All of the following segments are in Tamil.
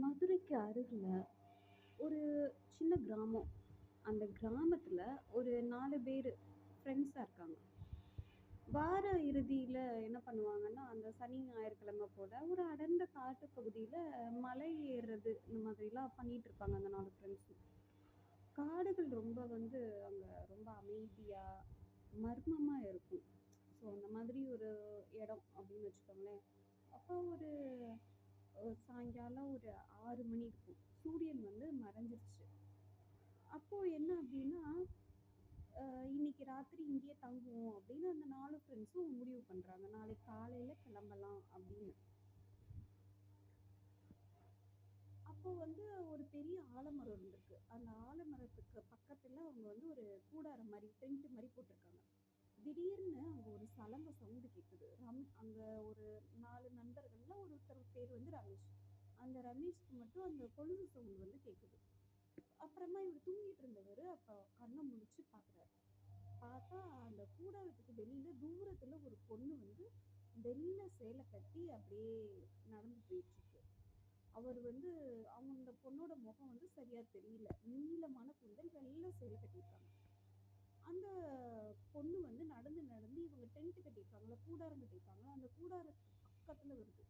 மதுரைக்கு அருகில ஒரு சின்ன கிராமம். அந்த கிராமத்துல ஒரு 4 பேரு ஃப்ரெண்ட்ஸா இருக்காங்க. வார இறுதியில என்ன பண்ணுவாங்கன்னா, அந்த சனி, ஞாயிற்றுக்கிழமை போல ஒரு அடர்ந்த காட்டு பகுதியில மலை ஏறுறது இந்த மாதிரிலாம் பண்ணிட்டு இருப்பாங்க அந்த 4 ஃப்ரெண்ட்ஸும். காடுகள் ரொம்ப அங்க ரொம்ப அமைதியா, மர்மமா இருக்கும். ஸோ அந்த மாதிரி ஒரு இடம் அப்படின்னு வச்சுக்கோங்களேன். அப்போ ஒரு சாயங்காலம் ஒரு 6 மணி இருக்கும். சூரியன் மறைஞ்சிருச்சு. அப்போ என்ன அப்டின்னா, இன்னைக்கு ராத்திரி இங்கேயே தங்குவோம் அப்படின்னு அந்த 4 ஃப்ரெண்ட்ஸும் முடிவு பண்றாங்க. நாளைக்கு காலையில கிளம்பலாம் அப்படின்னு. அப்போ ஒரு பெரிய ஆலமரம் இருந்திருக்கு. அந்த ஆலமரத்துக்கு பக்கத்துல அவங்க ஒரு கூடாரம் மாரி, டென்ட் மாரி போட்டிருக்காங்க. திடீர்னு அங்க ஒரு சலங்க சவுண்ட் கேட்குது. அங்க ஒரு 4 நண்பர்கள்ல ஒருத்தர் பேர் ரமேஷ். அந்த ரமேஷ்க்கு மட்டும் அந்த கொலுசு சவுண்ட் கேட்குது. அப்புறமா இவரு தூங்கிட்டு இருந்தவரு அப்ப கண்ண முழிச்சு பார்க்குறாரு. பார்த்தா அந்த கூடாரத்துக்கு வெளியில தூரத்துல ஒரு பொண்ணு வெள்ளை சேலை கட்டி அப்படியே நடந்து போயிட்டு இருக்கு. அவர் அவங்க அந்த பொண்ணோட முகம் சரியா தெரியல. நீளமான கூந்தல், வெள்ளை சேலை கட்டியிருக்காங்க. அந்த பொண்ணு நடந்து நடந்து இவங்க டென்ட் கட்டியிருக்காங்கல்ல, கூடாரம் கட்டியிருக்காங்க. அந்த கூடாரத்துக்கு பக்கத்துல வருது.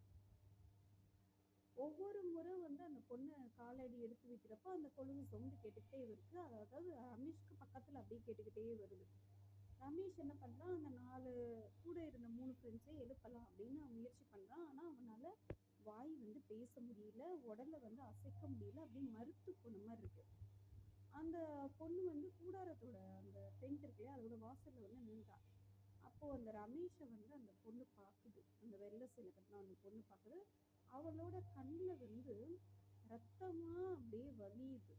ஒவ்வொரு முறை அந்த பொண்ணு காலடி எடுத்து வைக்கிறப்ப அந்த கொலுசு சவுண்டு கேட்டுக்கிட்டே இருக்கு. அதாவது ரமேஷ்க்கு பக்கத்துல அப்படியே கேட்டுக்கிட்டே வருது. ரமேஷ் என்ன பண்றான், அந்த 4 கூட இருந்த 3 ஃப்ரெண்ட்ஸையும் எழுப்பலாம் அப்படின்னு முயற்சி பண்றான். ஆனா அவனால வாய் பேச முடியல, உடல அசைக்க முடியல, அப்படியே மறுத்து போன மாதிரி இருக்கு. அந்த பொண்ணு கூடாரத்தோட அந்த டென்ட் இருக்கு இல்லையா, அதோட வாசல்ல நின்னுட்டா. அப்போ அந்த ரமேஷை அந்த பொண்ணு பாக்குது. அந்த வெள்ளை சேலை கட்டின அந்த பொண்ணு பாக்குது. அவளோட கண்ணுல ரத்தமா அப்படியே வலியுது.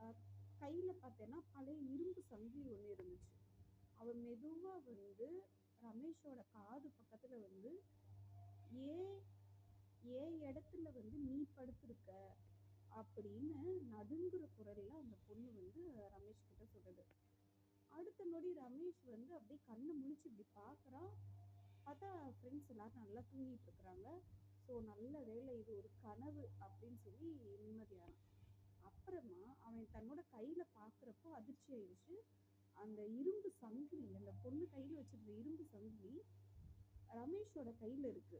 அஹ் கையில பார்த்தேன்னா பழைய இரும்பு சங்கிலி ஒண்ணு இருந்துச்சு. அவ மெதுவா ரமேஷோட காது பக்கத்துல ஏன் ஏன் இடத்துல நீ படுத்திருக்க அப்படின்னு நடுங்குற குரல்ல அந்த பொண்ணு ரமேஷ் கிட்ட சொல்லுது. அடுத்த நொடி ரமேஷ் அப்படியே கண்ணை முழிச்சு இப்படி பாக்குறான். பார்த்தா ஃப்ரெண்ட்ஸ் எல்லாரும் நல்லா தூங்கிட்டு இருக்கிறாங்க. ஸோ நல்ல வேளை இது ஒரு கனவு அப்படின்னு சொல்லி நிம்மதியானான். அப்புறமா அவன் தன்னோட கையில பாக்குறப்போ அதிர்ச்சி ஆயிடுச்சு. அந்த இரும்பு சங்கிலி, அந்த பொண்ணு கையில வச்சிருந்த இரும்பு சங்கிலி ரமேஷோட கையில இருக்கு.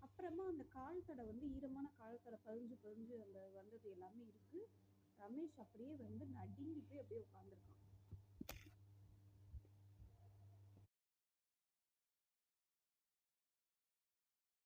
அப்புறமா அந்த கால் தடை ஈரமான கால் தடை பதிஞ்சு பதிஞ்சு அந்த வந்தது எல்லாமே இருக்கு. ரமேஷ் அப்படியே நடுங்கி போய் அப்படியே உட்காந்துருக்கான்.